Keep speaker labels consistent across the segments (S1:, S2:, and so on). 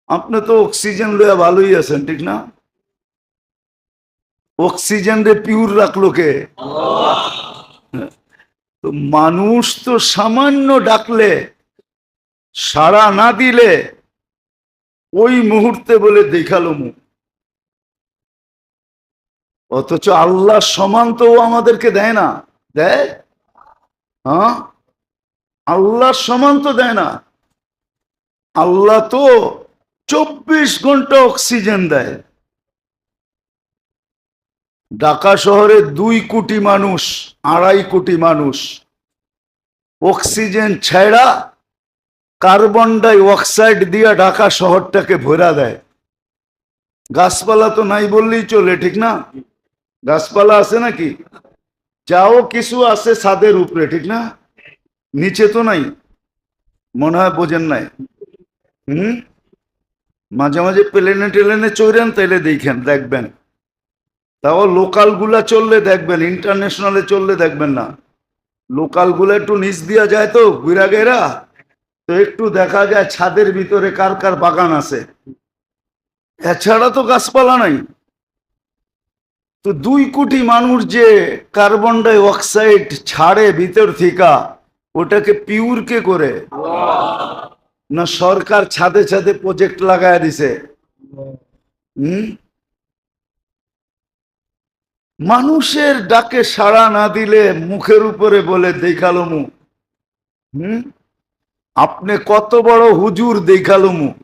S1: আপনি তো অক্সিজেন লইয়া ভালোই আছেন, ঠিক না? অক্সিজেন রে পিওর রাখলো কে? তো মানুষ তো সামান্য ডাকলে সাড়া না দিলে ওই মুহূর্তে বলে দেখালো মুখ। অথচ আল্লাহ সমান তো আমাদেরকে দেয় না। দেয়? হ্যাঁ, আল্লাহ সমান তো দেয় না। আল্লাহ তো 24 ঘন্টা অক্সিজেন দেয়। ঢাকা শহরে 2 কোটি মানুষ, 2.5 কোটি মানুষ অক্সিজেন ছেড়া কার্বন ডাই অক্সাইড দিয়ে ঢাকা শহরটাকে ভরা দেয়। গাছপালা তো নাই বললেই চলে, ঠিক না? গাছপালা আছে নাকি? যাও কিছু আছে ছাদের উপরে, ঠিক না? নিচে তো নাই, মনে হয় বোঝেন নাই। হুম, মাঝে মাঝে প্লেনে টেলেনে চড়েন, তাইলে দেখবেন। তাও লোকাল গুলা চললে দেখবেন, ইন্টারন্যাশনালে চললে দেখবেন না। লোকাল গুলা একটু নিচ দিয়া যায় তো ঘুরা গেরা, তো একটু দেখা যায় ছাদের ভিতরে কার কার বাগান আছে। এছাড়া তো গাছপালা নাই। তো 2 কোটি মানুষ যে কার্বন ডাই অক্সাইড ছাড়ে ভিতর থেকে, ওটাকে পিওর কে করে? না সরকার ছাদে ছাদে প্রজেক্ট লাগায় দিছে? হুম, মানুষের ডাকে সাড়া না দিলে মুখের উপরে বলে দেখালো মুখ। হুম, আপনি কত বড় হুজুর দেখালো মুখ,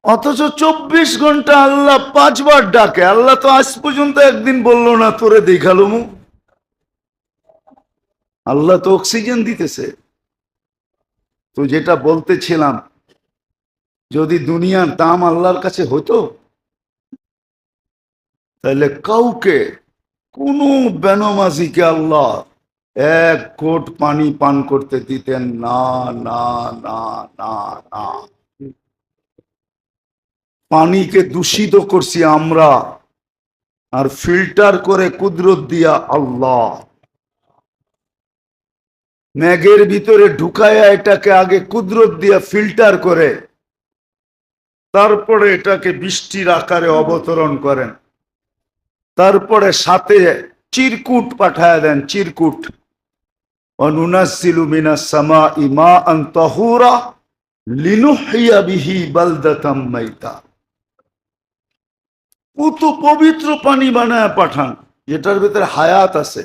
S1: অথচ 24 ঘন্টা আল্লাহ 5 বার ডাকে। আল্লাহ তো আজ পর্যন্ত একদিন বললো না তোরে দেখালো মুখ। আল্লাহ তো অক্সিজেন দিতেছে। তো যেটা বলতেছিলাম, যদি দুনিয়ার দাম আল্লাহর কাছে হতো, তাহলে কাউকে, কোন বেনমাজিকে আল্লাহ 1 ঘট পানি পান করতে দিতেন না, না, না, না, না। পানিকে দূষিত করছি আমরা, আর ফিল্টার করে কুদরত দিয়া আল্লাহ। মেঘের ভিতরে ঢুকায়া এটাকে আগে কুদরত দিয়া ফিল্টার করে, তারপরে এটাকে বৃষ্টির আকারে অবতরণ করেন। তারপরে সাথে চিরকুট পাঠায় দেন, চিরকুট। অনুনাজ্জিলু মিনাস সামাই মাআন তাহুরা লিনুহইয়া বিহি বালদাতাম মাইতা। কত পবিত্র পানি বানায় পাঠান, যেটার ভিতরে হায়াত আছে।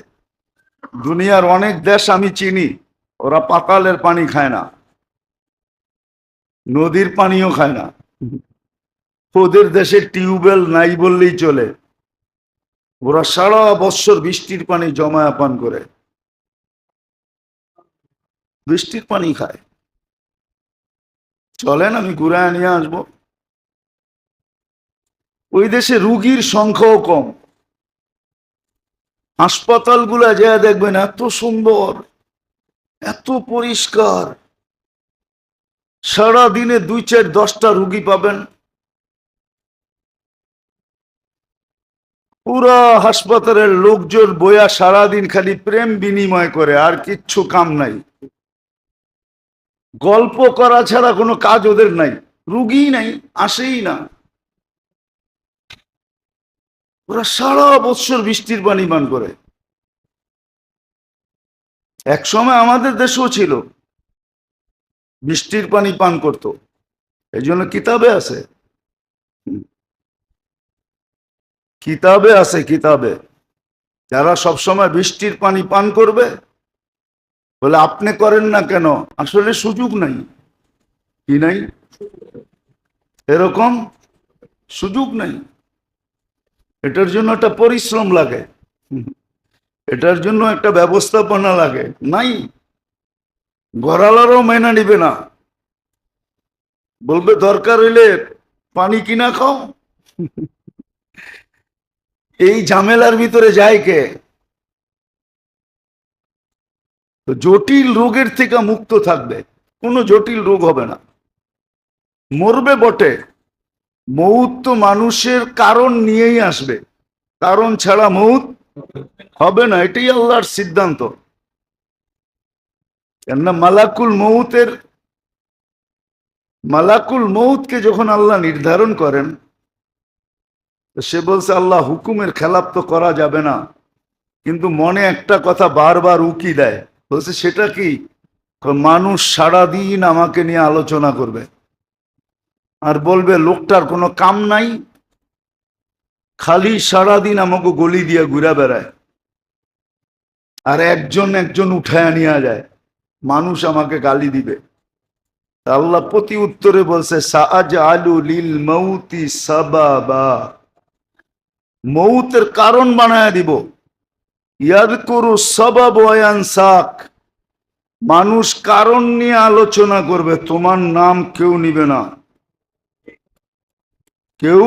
S1: দুনিয়ার অনেক দেশ আমি চিনি, ওরা পাতালের পানি খায় না, নদীর পানিও খায় না। ওদের দেশে টিউবওয়েল নাই বললেই চলে। ওরা সারা বছর বৃষ্টির পানি জমায়া পান করে, বৃষ্টির পানি খায়। চলেন আমি ঘুরায় নিয়ে আসবো। ওই দেশে রুগীর সংখ্যাও কম। হাসপাতালগুলা যা দেখবেন এত সুন্দর, এত পরিষ্কার। সারা দিনে 2, 4, 10টা রুগী পাবেন। পুরা হাসপাতালের লোকজন বয়া সারাদিন খালি প্রেম বিনিময় করে, আর কিচ্ছু কাম নাই। গল্প করা ছাড়া কোনো কাজ ওদের নাই। রুগী নাই, আসেই না। ওরা সারা বছর বৃষ্টির পানি পান করে। এক সময় আমাদের দেশেও ছিল, বৃষ্টির পানি পান করত। এই জন্য কিতাবে আছে, কিতাবে আছে, কিতাবে যারা সবসময় বৃষ্টির পানি পান করবে, বলে আপনি করেন না কেন? আসলে সুযোগ নাই। কি নাই? এরকম সুযোগ নাই। এটার জন্য একটা পরিশ্রম লাগে, এটার জন্য একটা ব্যবস্থাপনা লাগে। নাই, ঘরালারও মেনে নিবে না, বলবে দরকার হইলে পানি কিনা খাও। এই ঝামেলার ভিতরে যায় কে? তো জটিল রোগের থেকে মুক্ত থাকবে, কোনো জটিল রোগ হবে না। মরবে বটে, মৌত তো মানুষের কারণ নিয়েই আসবে, কারণ ছাড়া মৌত হবে না, এটাই আল্লাহর সিদ্ধান্ত। কেননা মালাকুল মৌতের মালাকুল মউতকে যখন আল্লাহ নির্ধারণ করেন, সে বলছে আল্লাহ হুকুমের খেলাপ তো করা যাবে না, কিন্তু মনে একটা কথা বারবার উকি দেয়। বলছে সেটা কি? মানুষ সারাদিন আমাকে নিয়ে আলোচনা করবে আর বলবে লোকটার কোনো কাম নাই, খালি সারাদিন আমাকে গলি দিয়ে ঘুরে বেড়ায়, আর একজন একজন উঠায় নিয়ে যায়, মানুষ আমাকে গালি দিবে। আল্লাহ প্রতি উত্তরে বলছে সাআজআলু লিল মাউতি সাবাবা, মৌতের কারণ বানায় দিব। ইয়াযকুরু সাবাব ওয়া ইয়ানসাক, মানুষ কারণ নিয়ে আলোচনা করবে, তোমার নাম কেউ নিবে না, কেউ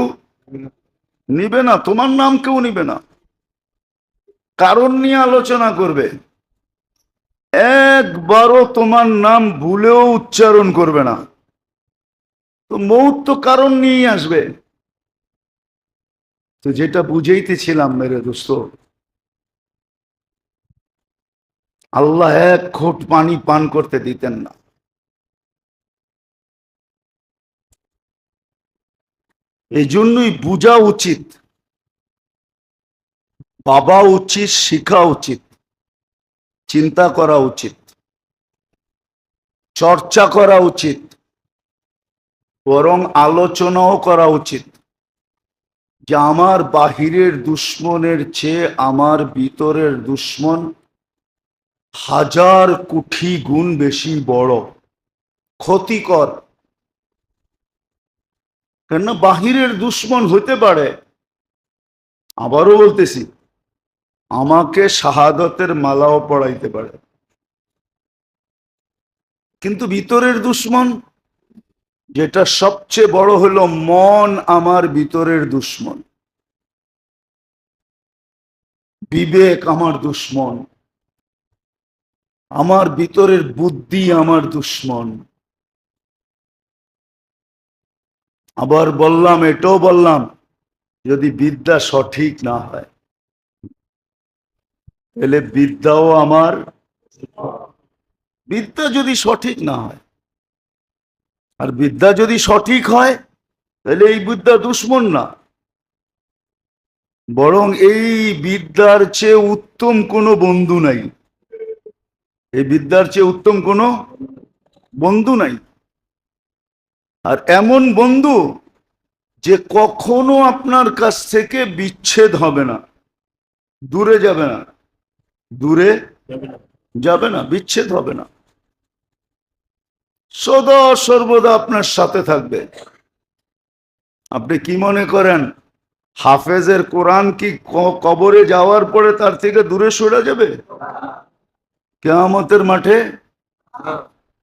S1: নিবে না, তোমার নাম কেউ নিবে না, কারণ নিয়ে আলোচনা করবে, একবারও তোমার নাম ভুলেও উচ্চারণ করবে না। তো মৌত তো কারণ নিয়েই আসবে। তো যেটা বুঝাইতেছিলাম মেরে দোস্ত, আল্লাহ এক ঘোট পানি পান করতে দিতেন না। এই জন্যই বুঝা উচিত, ভাবা উচিত, শিখা উচিত, চিন্তা করা উচিত, চর্চা করা উচিত, বরং আলোচনাও করা উচিত যে আমার বাহিরের দুশ্মনের চেয়ে আমার ভিতরের দুশ্মন 1000 কোটি গুণ বেশি বড়, ক্ষতিকর। কেন? বাহিরের দুশ্মন হতে পারে, আবারও বলতেছি, আমাকে শাহাদতের মালাও পড়াইতে পারে, কিন্তু ভিতরের দুশ্মন, যেটা সবচেয়ে বড় হলো মন, আমার ভিতরের দুশ্মন, বিবেক আমার দুশ্মন, আমার ভিতরের বুদ্ধি আমার দুশ্মন। আবার বললাম, এটাও বললাম, যদি বিদ্যা সঠিক না হয় তাহলে বিদ্যাও আমার, বিদ্যা যদি সঠিক না হয়, আর বিদ্যা যদি সঠিক হয় তাহলে এই বিদ্যা দুশ্মন না, বরং এই বিদ্যার চেয়ে উত্তম কোনো বন্ধু নাই, এই বিদ্যার চেয়ে উত্তম কোনো বন্ধু নাই। আর এমন বন্ধু যে কখনো আপনার কাছ থেকে বিচ্ছেদ হবে না, দূরে যাবে না, দূরে যাবে না, বিচ্ছেদ হবে না, সদা সর্বদা আপনার সাথে থাকবে। আপনি কি মনে করেন হাফেজের কোরআন কি কবরে যাওয়ার পরে তার থেকে দূরে সরে যাবে? কিয়ামতের মাঠে,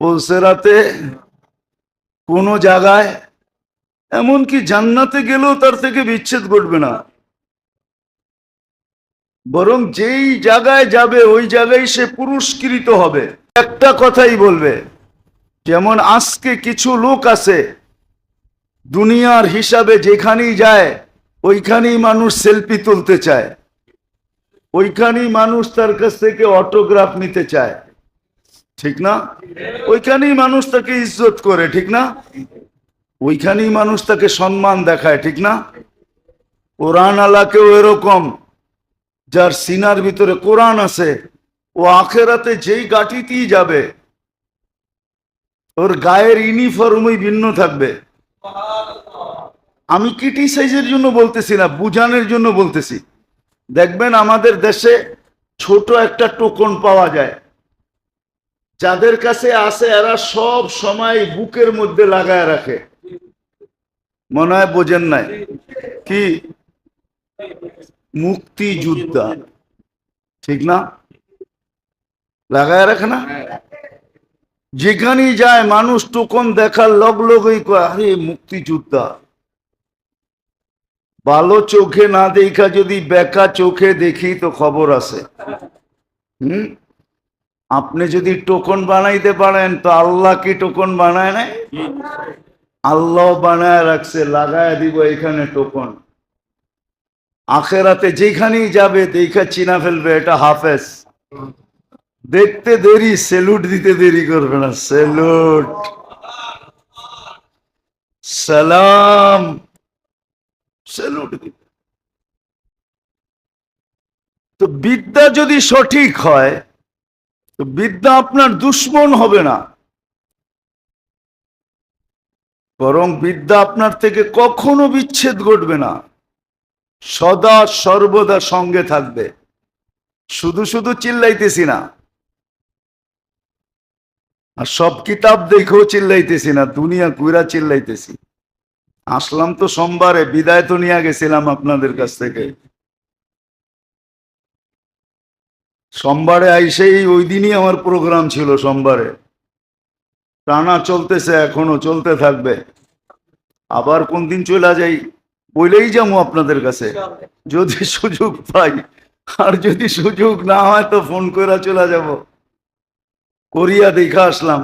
S1: পুলসেরাতে, কোন জায়গায়, এমনকি জান্নাতে গেলেও তার থেকে বিচ্ছেদ ঘটবে না, বরং যেই জায়গায় যাবে ওই জায়গায় সে পুরস্কৃত হবে। একটা কথাই বলবে, যেমন আজকে কিছু লোক আছে দুনিয়ার হিসাবে যেখানেই যায় ওইখানেই মানুষ সেলফি তুলতে চায়, ওইখানেই মানুষ তার কাছ থেকে অটোগ্রাফ নিতে চায়, ঠিক না? ওইখানেই মানুষ তাকে ইজ্জত করে, ঠিক না? ওইখানেই মানুষ তাকে সম্মান দেখায়, ঠিক না? কোরআন আলাকেও এরকম, যার সিনার ভিতরে কোরআন আছে, ও আখেরাতে যেই গাটিতেই যাবে ওর গায়ের ইউনিফর্মই ভিন্ন থাকবে। আমি ক্রিটিসাইজের জন্য বলতেছি না, বুঝানোর জন্য বলতেছি। দেখবেন আমাদের দেশে ছোট একটা টোকন পাওয়া যায়, যাদের কাছে আছে এরা সব সময় বুকের মধ্যে লাগায় রাখে, মনে হয় বোঝেন নাই কি? মুক্তিযোদ্ধা, ঠিক না? লাগায় রাখে না? যেখানেই যায় মানুষ টোকন দেখার লগ লগই কয় আরে মুক্তিযোদ্ধা। ভালো চোখে না দেখা যদি বেকা চোখে দেখি তো খবর আছে। আপনি যদি টোকন বানাইতে পারেন তো আল্লাহ কি টোকন বানায় নাই? আল্লাহ বানায় রাখছে, লাগায় দিব এখানে টোকন। আখেরাতে যেখানেই যাবে দেখা চিনা ফেলবে এটা হাফেজ। দেখতে দেরি, সেলুট দিতে দেরি করবে না, সেলুট। সালাম, স্যালুট দিবে। তো বিদ্যা যদি সঠিক হয় তো বিদ্যা আপনার দুশ্মন হবে না, বরং বিদ্যা আপনার থেকে কখনো বিচ্ছেদ ঘটবে না, সদা সর্বদা সঙ্গে থাকবে। শুধু শুধু চিল্লাইতেছি না, আর সব কিতাব দেখেও চিল্লাইতেছি না, দুনিয়া কুইরা চিল্লাইতেছি। আসলাম তো সোমবারে, বিদায় তো নিয়ে গেছিলাম আপনাদের কাছ থেকে। সোমবারে আইসেই ওই দিনই আমার প্রোগ্রাম ছিল, সোমবারে টানা চলতেছে, এখনো চলতে থাকবে। আবার কোন দিন চলে যাই বলেই যাবো আপনাদের কাছে যদি সুযোগ পাই, আর যদি সুযোগ না হয় তো ফোন করে চলে যাব। কোরিয়া দেখা আসলাম,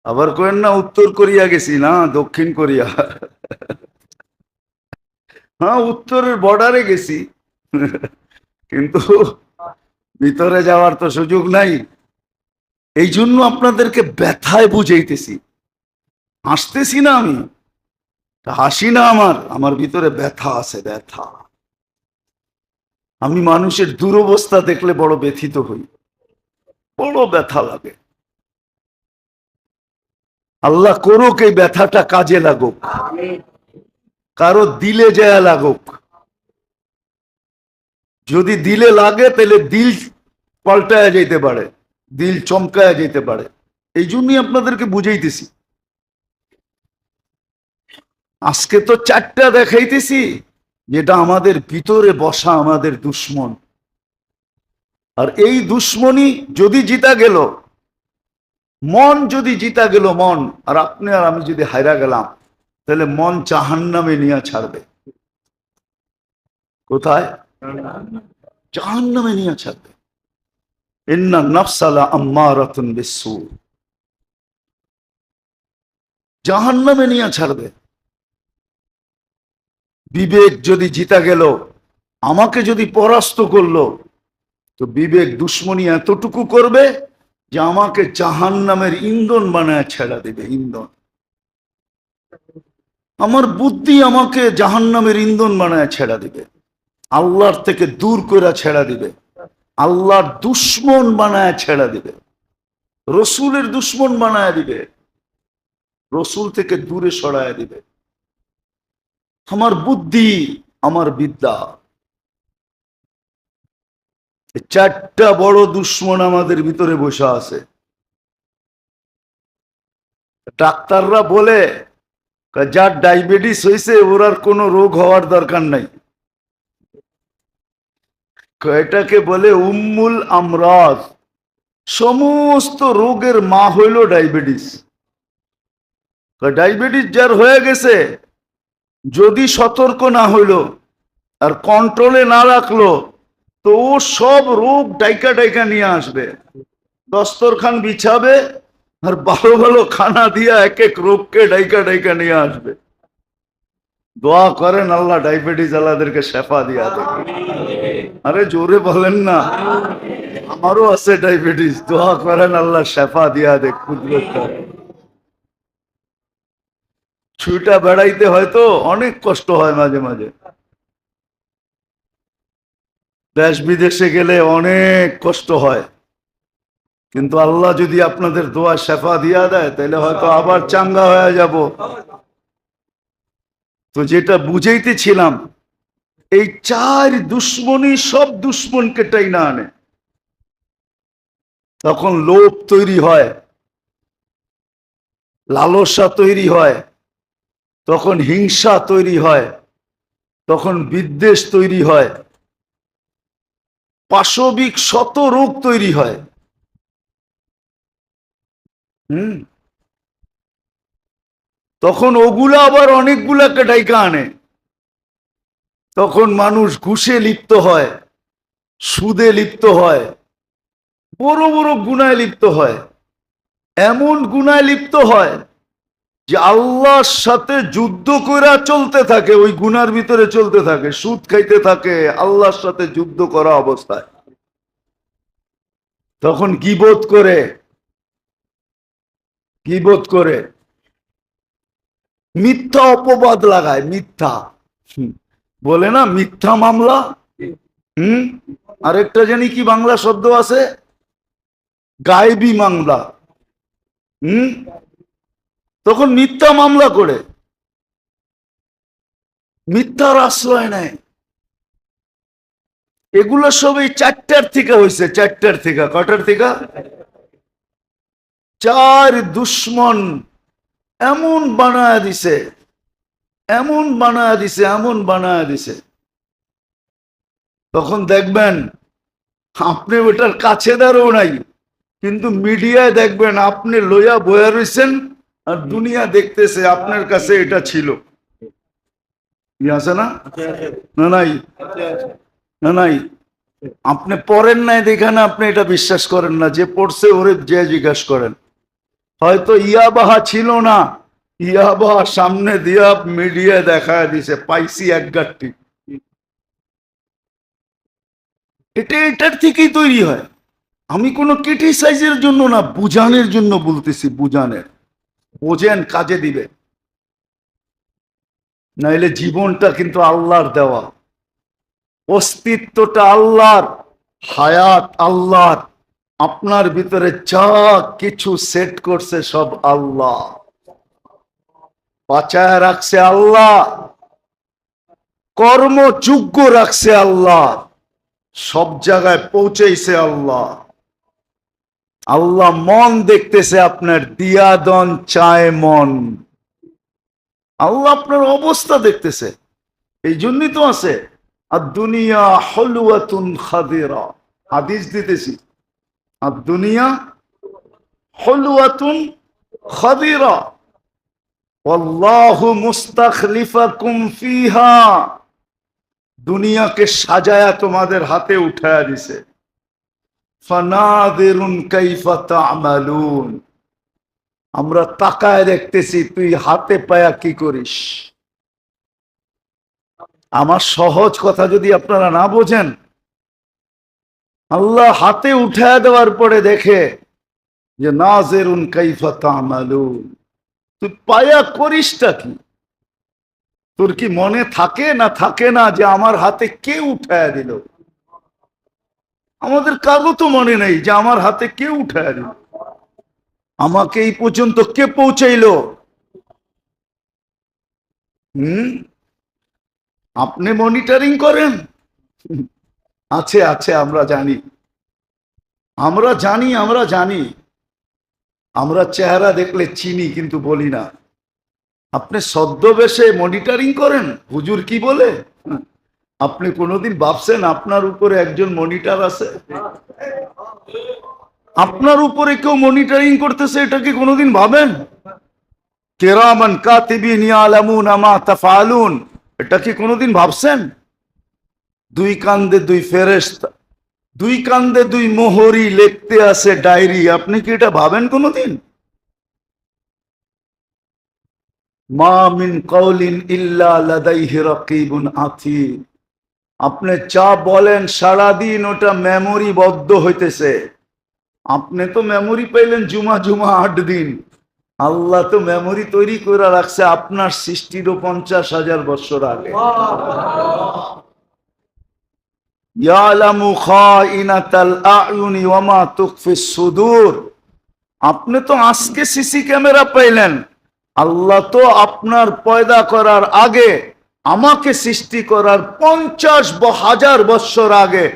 S1: আবার কেন না উত্তর কোরিয়া গেছি, না দক্ষিণ কোরিয়া। হ্যাঁ, উত্তরের বর্ডারে গেছি, কিন্তু ভিতরে যাওয়ার তো সুযোগ নাই। এই জন্য আপনাদেরকে ব্যথায় বুঝাইতেছি, হাসতেছি না আমি, হাসি না, আমার ভিতরে ব্যথা আছে, ব্যথা। আমি মানুষের দুরবস্থা দেখলে বড় ব্যথিত হই, বড় ব্যথা লাগে। আল্লাহ করুক এই ব্যথাটা কাজে লাগুক, কারো দিলে যায় লাগুক। যদি দিলে লাগে তাহলে দিল পাল্টায় যেতে পারে, দিল চমকায় যেতে পারে। এই জন্যই আপনাদেরকে বুঝাইতেছি। আজকে তো চারটা দেখাইতেছি যেটা আমাদের ভিতরে বসা আমাদের দুশ্মন। আর এই দুশ্মনী যদি জিতা গেল, মন যদি জিতা গেল, মন আর আপনি আর আমি যদি হাইরা গেলাম, তাহলে মন জাহান্নামে নিয়ে ছাড়বে। কোথায়? জাহান্নামে নিয়ে ছাড়বে। ইন্না নাফসালা আম্মারাতুন বিসসু, জাহান্নামে নিয়ে ছাড়বে। বিবেক যদি জিতা গেল, আমাকে যদি পরাস্ত করলো, তো বিবেক দুশ্মনী এতটুকু করবে যে আমাকে জাহান্নামের ইন্ধন বানায় ছেড়া দেবে, ইন্ধন। আমার বুদ্ধি আমাকে জাহান্নামের ইন্ধন বানায় ছেড়া দিবে, আল্লাহর থেকে দূর করে ছেড়া দিবে, আল্লাহর দুশ্মন বানায় ছেড়া দিবে, রসুলের দুশ্মন বানায় দিবে, রসুল থেকে দূরে সরায় দিবে। আমার বুদ্ধি, আমার বিদ্যা, চারটা বড় দুশ্মন আমাদের ভিতরে বসে আছে। ডাক্তাররা বলে যার ডায়াবেটিস হয়েছে ওর আর কোনো রোগ হওয়ার দরকার নাই। এটাকে বলে উম্মুল আমরাজ, সমস্ত রোগের মা হইল ডায়াবেটিস। ডায়াবেটিস যার হয়ে গেছে, যদি সতর্ক না হইল আর কন্ট্রোলে না রাখলো, তো ও সব রোগ ডাইকা ডাইকা নিয়ে আসবে, দস্তরখান বিছাবে আর ভালো ভালো খানা দিয়া এক এক রোগকে ডাইকা ডাইকা নিয়ে আসবে। দোয়া করেন আল্লাহ ডায়াবেটিস আল্লাহদেরকে শেফা দিয়া দেখে। আরে জোরে বলেন না, আমারও আছে ডায়াবেটিস, দোয়া করেন আল্লাহ শেফা দিয়া দেখ। ছুটা বেড়াইতে হয়তো অনেক কষ্ট হয়, মাঝে মাঝে দেশ বিদেশে গেলে অনেক কষ্ট হয়, কিন্তু আল্লাহ যদি আপনাদের দোয়া শেফা দিয়া দেয় তাহলে হয়তো আবার চাঙ্গা হয়ে যাব। তো যেটা বুঝাইতেছিলাম, এই চার দুশ্মনী সব দুশ্মনকে টাইনা আনে। তখন লোভ তৈরি হয়, লালসা তৈরি হয়, তখন হিংসা তৈরি হয়, তখন বিদ্বেষ তৈরি হয়, পাশবিক শত রোগ তৈরি হয়। তখন ওগুলা আবার অনেকগুলাকে ডাইকা আনে। তখন মানুষ ঘুষে লিপ্ত হয়, সুদে লিপ্ত হয়, বড় বড় গুনায় লিপ্ত হয়, এমন গুনায় লিপ্ত হয় যে আল্লাহর সাথে যুদ্ধ করে চলতে থাকে, ওই গুনার ভিতরে চলতে থাকে, সুদ খাইতে থাকে আল্লাহর সাথে যুদ্ধ করা অবস্থায়। তখন গীবত করে, গীবত করে, মিথ্যা অপবাদ লাগায়, মিথ্যা বলে না, মিথ্যা মামলা। হুম, আরেকটা জানি কি বাংলা শব্দ আছে, গায়েবী মামলা। হুম, তখন মিথ্যা মামলা করে মিথ্যার আশ্রয় নেয়। এগুলো সব এই 4টার থেকে হয়েছে, 4টার থেকে। কটার থেকে? 4 দুশ্মন এমন বানায় দিছে, এমন বানায় দিছে, এমন বানায় দিছে, তখন দেখবেন আপনি ওটার কাছে দাঁড়াও নাই, কিন্তু মিডিয়ায় দেখবেন আপনি লইয়া বয়া রয়েছেন, আর দুনিয়া দেখতেছে আপনার কাছে এটা ছিল। আছে না? না নাই? না নাই? আপনি পড়েন নাই দেখে না আপনি এটা বিশ্বাস করেন না, যে পড়ছে ওরে যে জিজ্ঞাসা করেন। হয়তো ইয়াবাহা ছিল না, ইয়াবাহা সামনে দিয়া মিডিয়া দেখায় দিছে, পাইছি এক গাঠটি। এটার থেকেই তৈরি হয়। আমি কোনো ক্রিটিসাইজের জন্য না, বুঝানোর জন্য বলতেছি, বুঝানের, বোঝেন, কাজে দিবে। নাইলে জীবনটা কিন্তু আল্লাহর দেওয়া, অস্তিত্বটা আল্লাহর, হায়াত আল্লাহর, আপনার ভিতরে যা কিছু সেট করছে সব আল্লাহ, বাঁচায় রাখছে আল্লাহ, কর্মযোগ্য রাখছে আল্লাহ, সব জায়গায় পৌঁছেছে আল্লাহ। আল্লাহ মন দেখতেছে আপনার, দিয়া দন চায় মন, আল্লাহ আপনার অবস্থা দেখতেছে। এই জন্যই তো আছে আর দুনিয়া হলুয়াতুন খাদিরা, হাদিস দিতেছি, আর দুনিয়া হলুয়াতুন খাদিরা আল্লাহু মুস্তাখলিফাকুম ফিহা, দুনিয়াকে সাজায়া তোমাদের হাতে উঠায়া দিছে। ফানাদিরুন কাইফা তা'মালুন, আমরা তাকায় দেখতেছি তুই হাতে পায়া কি করিস। আমার সহজ কথা যদি আপনারা না বোঝেন, আল্লাহ হাতে উঠায় দেওয়ার পরে দেখে যে নাজিরুন কাইফা তা'মালুন, তুই পায়া করিসটা কি? তোর কি মনে থাকে না থাকে না যে আমার হাতে কে উঠায় দিল? আমাদের কারো তো মনে নেই যে আমার হাতে কে উঠায় দিল, আমাকে এই পর্যন্ত কে পৌঁছাইলো। আপনি মনিটরিং করেন? আছে আছে, আমরা জানি, আমরা জানি, আমরা জানি, আমরা চেহারা দেখলে চিনি কিন্তু বলি না। আপনি ছদ্মবেশে মনিটরিং করেন হুজুর কি বলে? আপনি কোনোদিন ভাবছেন আপনার উপরে একজন মনিটর আছে? আপনার উপরে কেউ মনিটরিং করতেছে, এটা কি কোনোদিন ভাবেন? কিরামান কাতিবিন ইয়ালামুনা মা তাফআলুন, এটা কি কোনোদিন ভাবছেন? দুই কান্দে দুই ফেরেশতা, দুই কান্দে দুই মোহরি লিখতে আছে ডায়েরি, আপনি কি এটা ভাবেন কোনোদিন? মা মিন কওলিন ইল্লা লাদাইহি রাকিবুন আতীদ, আপনি যা বলেন সারাদিন ওটা মেমোরি বদ্ধ হইতেছে। আপনি তো মেমোরি পাইলেন জুমা জুমা 8 দিন, আল্লাহ তো মেমোরি তৈরি করে রাখছে আপনার সৃষ্টিরও 50,000 বছর আগে। ইয়ালামু খাইনাতাল আয়ুনি ওয়া মা তুখফিস সুদূর, আপনি তো আজকে সিসি ক্যামেরা পাইলেন, আল্লাহ তো আপনার পয়দা করার আগে, আমাকে সৃষ্টি করার 50,000 বছর আগে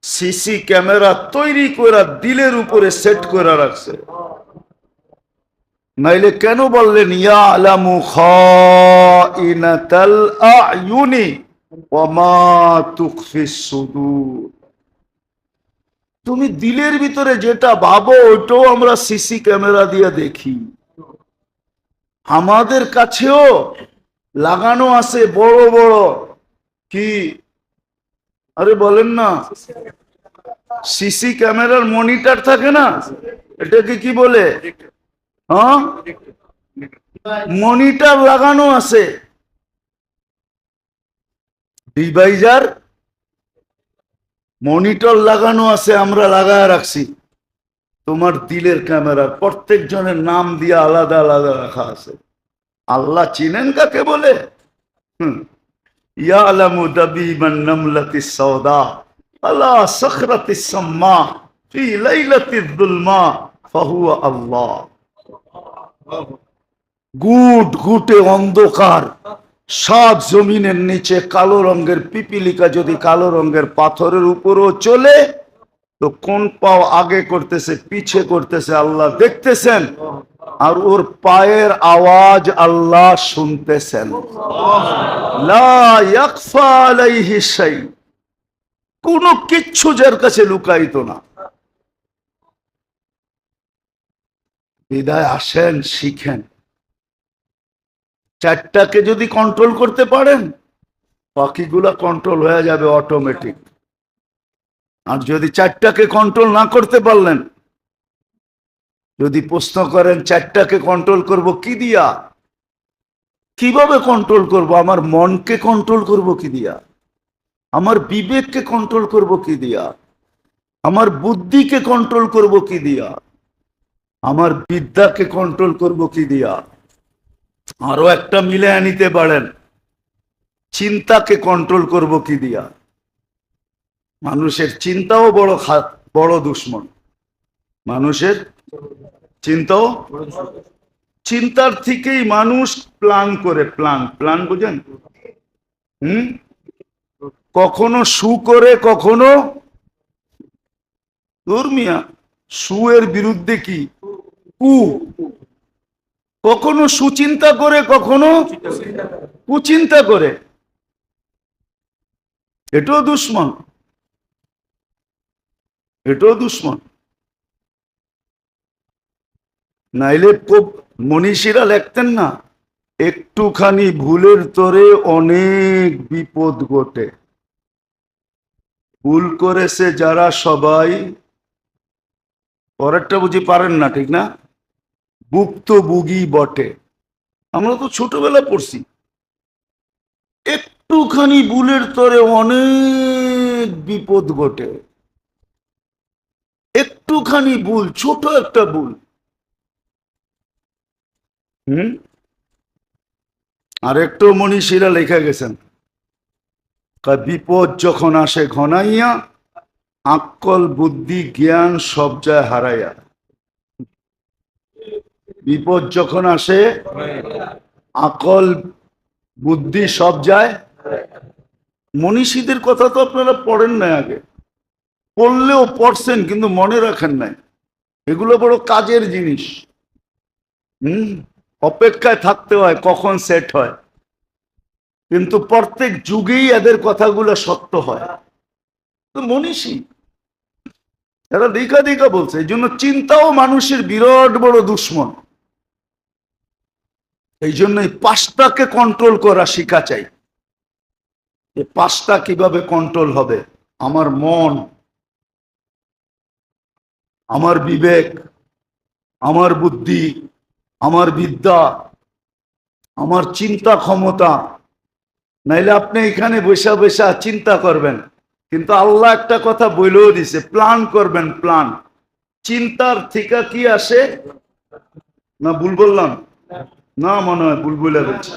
S1: সিসি ক্যামেরা তৈরি করে দিলের উপরে সেট করে রাখছে। নাইলে কেন বললেন ইয়ালামু খাইনাতাল আয়ুনি ওয়া মা তুখফিস সুদূর? তুমি দিলের ভিতরে যেটা ভাবো ওইটাও আমরা সিসি ক্যামেরা দিয়ে দেখি। আমাদের কাছেও লাগানো আছে বড় বড়, কি আরে বলেন না, সিসি ক্যামেরার মনিটর থাকে না, এটাকে কি বলে? হ্যাঁ, মনিটর লাগানো আছে, ডিভাইজার মনিটর লাগানো আছে, আমরা লাগায় রাখছি। তোমার দিলের ক্যামেরা প্রত্যেক জনের নাম দিয়ে আলাদা আলাদা রাখা আছে। আল্লাহ চিনেন কাকে বলে? ইয়ালামু দাবিবান নামলাতিস সাওদা আলা সাখরাতিস সাম্মা ফি লাইলাতিয যুলমা ফাহুয়া আল্লাহ। গুট গুটে অন্ধকার, সাত জমিনের নিচে কালো রঙের পিপিলিকা যদি কালো রঙের পাথরের উপরও চলে, তো কোন পাও আগে করতেছে পিছে করতেছে আল্লাহ দেখতেছেন, আর ওর পায়ের আওয়াজ আল্লাহ শুনতেছেন। লা ইয়াখফা আলাইহি শাই, কোনো কিচ্ছু যার কাছে লুকায়িত না। বিদায় আসেন, শিখেন। চারটাকে যদি কন্ট্রোল করতে পারেন, বাকিগুলা কন্ট্রোল হয়ে যাবে অটোমেটিক। আর যদি চারটাকে কন্ট্রোল না করতে পারলেন, যদি প্রশ্ন করেন চারটাকে কন্ট্রোল করব কি দিয়া, কিভাবে কন্ট্রোল করব? আমার মনকে কন্ট্রোল করব কি দিয়া? আমার বিবেককে কন্ট্রোল করব কি দিয়া? আমার বুদ্ধিকে কন্ট্রোল করব কি দিয়া? আমার বিদ্যাকে কন্ট্রোল করব কি দিয়া? আরো একটা মিলে নিতে পারেন, চিন্তাকে কন্ট্রোল করব কি দিয়া? মানুষের চিন্তাও বড় দুশ্মন। মানুষের চিন্তাও, চিন্তার থেকেই মানুষ প্ল্যান করে। প্ল্যান বুঝেন? কখনো সু করে, কখনো ধর্মিয়া। সুয়ের বিরুদ্ধে কি কু। কখনো সুচিন্তা করে, কখনো কুচিন্তা করে। এটাও দুশ্মন, এটাও দুশ্মন। নাইলে মনীষীরা লিখতেন না, একটুখানি ভুলের তোরে অনেক বিপদ ঘটে। ভুল করেছে যারা সবাই, পরেরটা বুঝি পারেন না, ঠিক না? ভুক্তভোগী বটে। আমরা তো ছোটবেলা পড়ছি, একটুখানি ভুলের তোরে অনেক বিপদ ঘটে। একটুখানি ভুল, ছোট একটা ভুল। আর একটু মনীষীরা লেখা গেছেন, বিপদ যখন আসে ঘনাইয়া, আকল বুদ্ধি জ্ঞান সব যায় হারাইয়া। বিপদ যখন আসে, আকল বুদ্ধি সব যায়। মনীষীদের কথা তো আপনারা পড়েন নাই, আগে পড়লেও পড়ছেন কিন্তু মনে রাখেন নাই। এগুলো বড় কাজের জিনিস। অপেক্ষায় থাকতে হয় কখন সেট হয়, কিন্তু প্রত্যেক যুগেই এদের কথাগুলো সত্য হয়। তো মনীষী এরা দেখা দেখা বলছে। এই জন্য চিন্তাও মানুষের বিরাট বড় দুশ্মন। এই জন্য এই পাঁচটাকে কন্ট্রোল করা শিখা চাই। এই পাঁচটা কিভাবে কন্ট্রোল হবে? আমার মন, আমার বিবেক, আমার বুদ্ধি, আমার বিদ্যা, আমার চিন্তা ক্ষমতা। নাইলে আপনি এখানে বসে বসে চিন্তা করবেন, কিন্তু আল্লাহ একটা কথা বলেও দিছে, প্ল্যান করবেন। প্ল্যান চিন্তার থেকে কি আসে? না ভুল বললাম? না, মনে হয় ভুল বলে বলছে।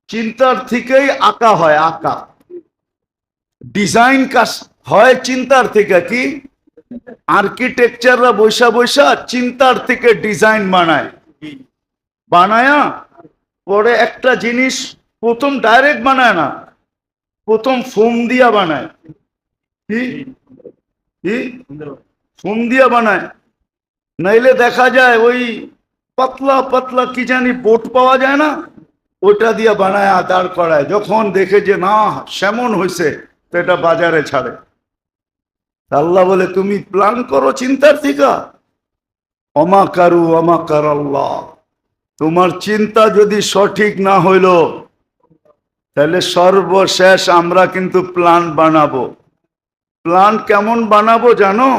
S1: চিন্তার থেকেই আঁকা হয়, আঁকা ডিজাইন কাজ হয় চিন্তার থেকে। কি আর্কিটেকচাররা বৈশা বৈশা চিন্তার থেকে ডিজাইন বানায়, বানায়া পরে একটা জিনিস প্রথম ডাইরেক্ট বানায় না, প্রথম ফোম দিয়া বানায়। কি কি ফোম দিয়া বানায়। নাইলে দেখা যায় ওই পাতলা পাতলা কি জানি বোট পাওয়া যায় না, ওটা দিয়া বানায় দাঁড় করায়। যখন দেখে যে না সেমন হয়েছে, তো এটা বাজারে ছাড়ে। আল্লাহ বলে তুমি প্ল্যান করো চিন্তার থেকে। অমাকারু অমাকার আল্লাহ। তোমার চিন্তা যদি সঠিক না হইল, তাহলে সর্বশেষ আমরা কিন্তু প্ল্যান বানাবো। প্ল্যান কেমন বানাবো জানো?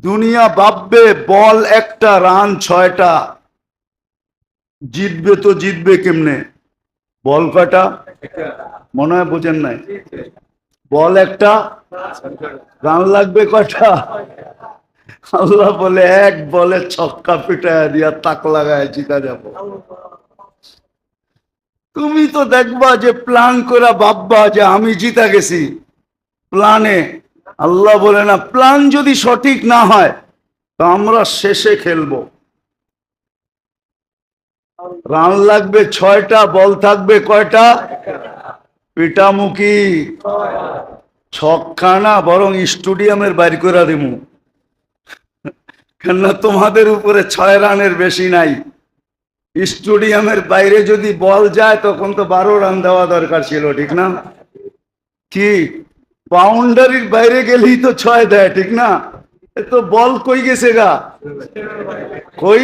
S1: দুনিয়া ভাববে বল একটা রান 6টা, জিতবে তো জিতবে কেমনে? বল কটা? মনে হয় বোঝেন নাই। বল একটা, রান লাগবে কটা? আল্লাহ বলে এক বলে ছক্কা পিটায় দিয়া তাক লাগায় জিতা যাব। তুমি তো দেখবা যে প্ল্যান করে ভাববা যে আমি জিতা গেছি প্ল্যানে। আল্লাহ বলে না, প্ল্যান যদি সঠিক না হয় তো আমরা শেষে খেলবো। রান লাগবে 6টা, বল থাকবে কয়টা? পিটামুখী ছক্কা বরং স্টেডিয়ামের বাইর করে দিমু, কেননা তোমাদের উপরে 6 রানের বেশি নাই। স্টেডিয়ামের বাইরে যদি বল যায় তখন তো 12 রান দেওয়া দরকার ছিল, ঠিক না? কি বাউন্ডারির বাইরে গেলেই তো 6 দেয়, ঠিক না? এ তো বল কই গেছে গা, কই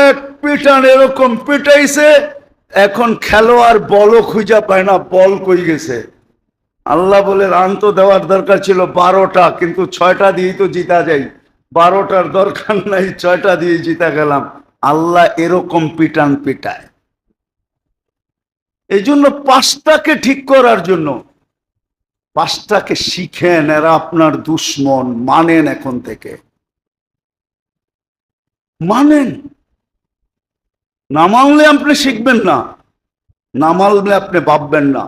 S1: এক পিটান এরকম পিটাইছে, এখন খেলোয়াড় বলও খুঁজা পায় না, বল কই গেছে। আল্লাহ বলে রান তো দেওয়ার দরকার ছিল 12টা, কিন্তু 6টা দিয়েই তো জিতা যাই, 12টার দরকার নাই, 6টা দিয়ে জিতা গেলাম। আল্লাহ এরকম পিটান পিটায়। এই জন্য 5টাকে ঠিক করার জন্য 5টাকে শিখেন, এরা আপনার দুশ্মন, মানেন, এখন থেকে মানেন। না মানলে আপনি শিখবেন না, না মানলে আপনি ভাববেন না।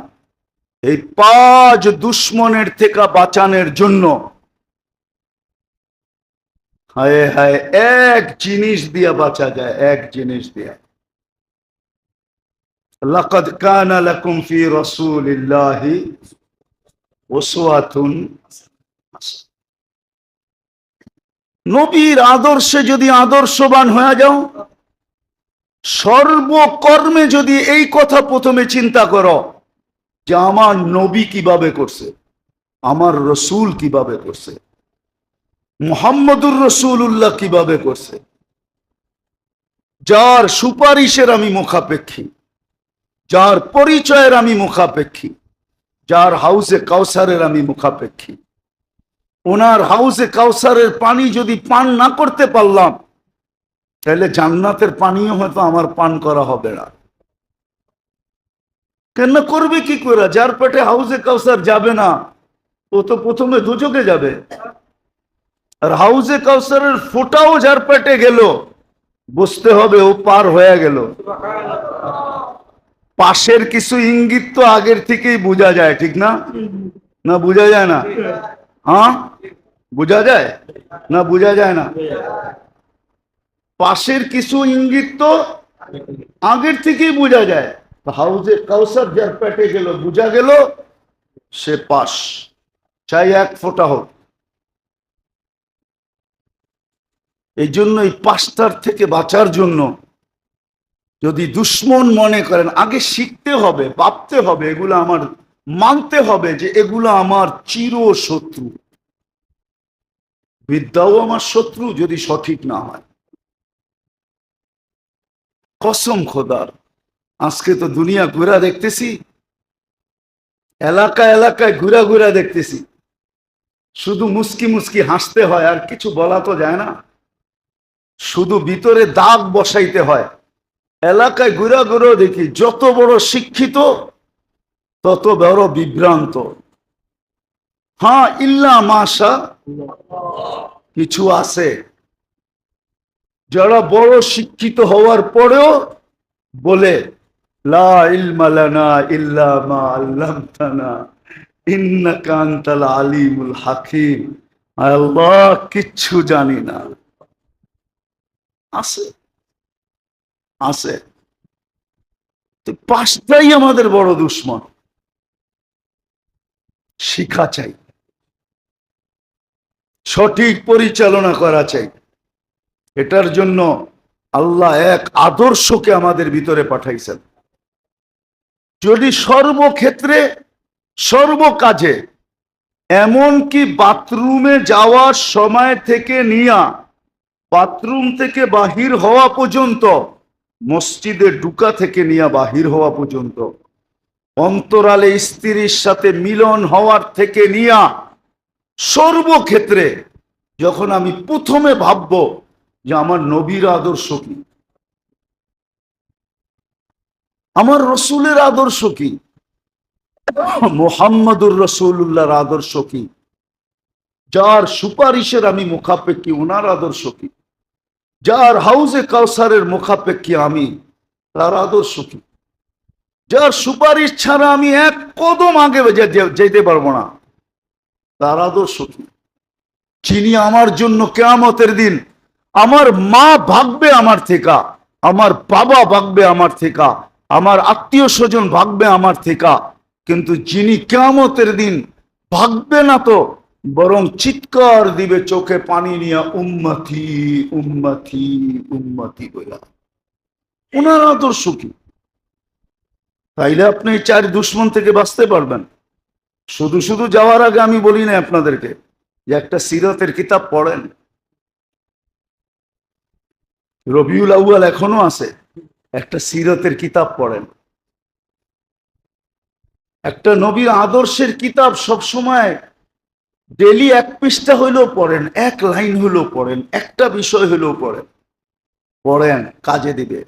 S1: এই 5 দুশ্মনের থেকে বাঁচানোর জন্য হায় হায় এক জিনিস দিয়া বাঁচা যায়, এক জিনিস দিয়া। লাকাদ কানা লাকুম ফি রাসূলিল্লাহি উসওয়াতুন হাসানাহ। নবীর আদর্শে যদি আদর্শবান হয়ে যাও, সর্বকর্মে যদি এই কথা প্রথমে চিন্তা করো যে আমার নবী কিভাবে করছে, আমার রসুল কিভাবে করছে, মুহাম্মদুর রাসূলুল্লাহ কিভাবে করছে, যার সুপারিশের আমি মুখাপেক্ষী, যার পরিচয়ের আমি মুখাপেক্ষী, যার হাউজে কাউসারের আমি মুখাপেক্ষী, ওনার হাউজে কাউসারের পানি যদি পান না করতে পারলাম তাহলে জান্নাতের পানিও হয়তো আমার পান করা হবে না। কেন করবে কি করে? যার পেটে হাউজে কাউসার যাবে না ও তো প্রথমে দুজকে যাবে, আর হাউজে কাউসারের ফোঁটাও যার পেটে গেল বুঝতে হবে ও পার হয়ে গেল। পাশের কিছু ইঙ্গিত তো আগের থেকেই বোঝা যায়, ঠিক না? না বোঝা যায় না? হ্যাঁ বোঝা যায় না? বোঝা যায় না? পাশের কিছু ইঙ্গিত তো আগের থেকেই বোঝা যায়। হাউজে কাউসার যার পেটে গেল বোঝা গেল সে পাশ, চাই 1 ফোঁটা হোক। এই জন্য এই 5টার থেকে বাঁচার জন্য যদি দুশ্মন মনে করেন, আগে শিখতে হবে, ভাবতে হবে, এগুলো আমার মানতে হবে যে এগুলো আমার চির শত্রু। বিদ্যাও আমার শত্রু যদি সঠিক না হয়। কসম খোদার, আজকে তো দুনিয়া ঘুরা দেখতেছি, এলাকা এলাকায় ঘুরা ঘুরা দেখতেছি, শুধু মুস্কি মুস্কি হাসতে হয়, আর কিছু বলা তো যায় না, শুধু ভিতরে দাগ বসাইতে হয়। এলাকায় ঘুরা ঘুরা দেখি যত বড় শিক্ষিত তত বড় বিভ্রান্ত। হ্যাঁ ইল্লা মাশা কিছু আছে যারা বড় শিক্ষিত হওয়ার পরেও বলে লা ইলমা লানা ইল্লা মা আল্লামতানা ইন্নাকা আনতাল আলিমুল হাকিম। আল্লাহ কিচ্ছু জানি না। আছে আছে, 5টাই আমাদের বড় দুশ্মন। শিক্ষা চাই, সঠিক পরিচালনা করা চাই। এটার জন্য আল্লাহ এক আদর্শকে আমাদের ভিতরে পাঠাইছেন। যদি সর্বক্ষেত্রে সর্বকাজে, এমনকি বাথরুমে যাওয়ার সময় থেকে নিয়া বাথরুম থেকে বাহির হওয়া পর্যন্ত, মসজিদে ঢুকা থেকে নিয়ে বাহির হওয়া পর্যন্ত, অন্তরালে স্ত্রীর সাথে মিলন হওয়ার থেকে নিয়া সর্বক্ষেত্রে যখন আমি প্রথমে ভাববো যে আমার নবীর আদর্শ কি, আমার রসুলের আদর্শ কি, মুহাম্মদুর রাসূলুল্লাহর আদর্শ কি, যার সুপারিশের আমি মুখাপেক্ষী ওনার আদর্শ কি, যার হাউজে কাউসারের মুখাপেক্ষী আমি তার আদর্শ কি, যার সুপারিশ ছাড়া আমি এক কদম আগে যেতে পারবো না, তারা তো সুখী। যিনি আমার জন্য কিয়ামতের দিন, আমার মা ভাগবে আমার থেকে, আমার বাবা ভাগবে আমার থেকে, আমার আত্মীয় স্বজন ভাগবে আমার থেকে, কিন্তু যিনি কিয়ামতের দিন ভাগবে না তো, বরং চিৎকার দিবে চোখে পানি নিয়ে, উম্মতি উম্মতি উম্মতি বইলা, ওনারা তো সুখী। তাইলে আপনি এই 4 দুশ্মন থেকে বাঁচতে পারবেন। শুধু শুধু যাওয়ার আগে আমি বলি না আপনাদেরকে যে একটা সিরাতের কিতাব পড়েন, রবিউল আউয়াল এখনো আছে, একটা সিরাতের কিতাব পড়েন, একটা নবীর আদর্শের কিতাব সব সময় ডেলি 1 পৃষ্ঠা হইলেও পড়েন, 1 লাইন হইলেও পড়েন, একটা বিষয় হইলেও পড়েন, পড়েন, কাজে দিবে।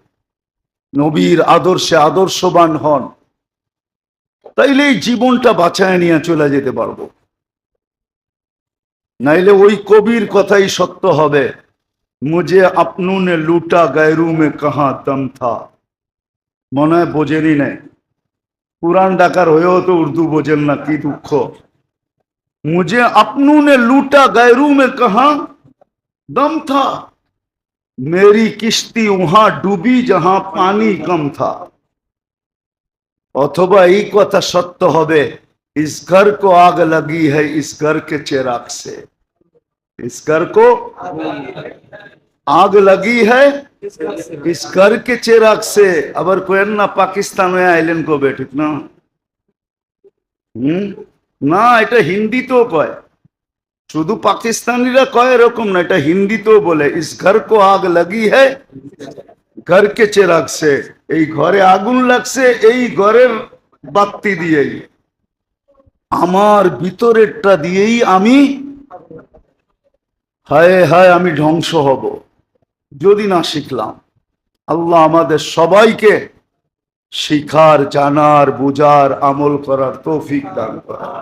S1: নবীর আদর্শে আদর্শবান হন, তাইলে এই জীবনটা বাঁচায় নিয়ে চলে যেতে পারবো। নাইলে ওই কবির কথাই সত্য হবে, মুঝে আপনু নে লুটা গায়রু মে কাহা দম থা। মনে হয় বোঝেনি নাই, পুরান ডাকার হয়েও তো উর্দু বোঝেন না, কি দুঃখ। मुझे अपनों ने लूटा गैरू में कहा दम था, मेरी किश्ती वहां डूबी जहां पानी कम था। अथवा এই কথা সত্য হবে, इस घर को आग लगी है इस घर के चिराग से, इस घर को आग लगी है इस घर के चिराग से। আবার কোয়েন না পাকিস্তান হয়ে আইলেন কবে, ঠিক না? না, এটা হিন্দিতেও কয়, শুধু পাকিস্তানিরা কয় এরকম না, এটা হিন্দিতেও বলে, ইস ঘর কো আগ লাগি হ্যায় ঘর কে চিরাগ সে। এই ঘরে আগুন লাগছে এই ঘরের বাতি দিয়েই, আমার ভিতরেরটা দিয়েই আমি, হায় হায় আমি ধ্বংস হব যদি না শিখলাম। আল্লাহ আমাদের সবাইকে শিখার, জানার, বুঝার, আমল করার তৌফিক দান করেন।